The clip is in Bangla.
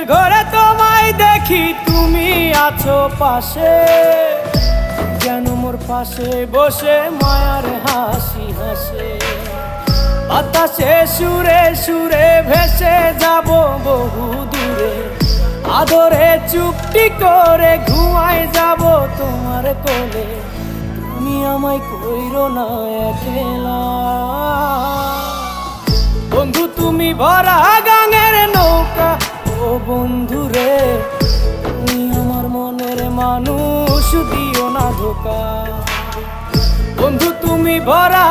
ঘুমের ঘরে তোমায় দেখি, তুমি আছো পাশে, যেন মোর পাশে বসে মায়ার হাসি হাসে। বাতাসে সুরে সুরে ভেসে যাব বহু দূরে, আদরে চুপটি করে ঘুমায় যাব তোমার কোলে। তুমি আমায় কইরো না একলা বন্ধু, তুমি ভরা গাঙের নৌকা। ও বন্ধু রে, তুমি আমার মনের মানুষ, দিও না ধোকা। বন্ধু তুমি ভরা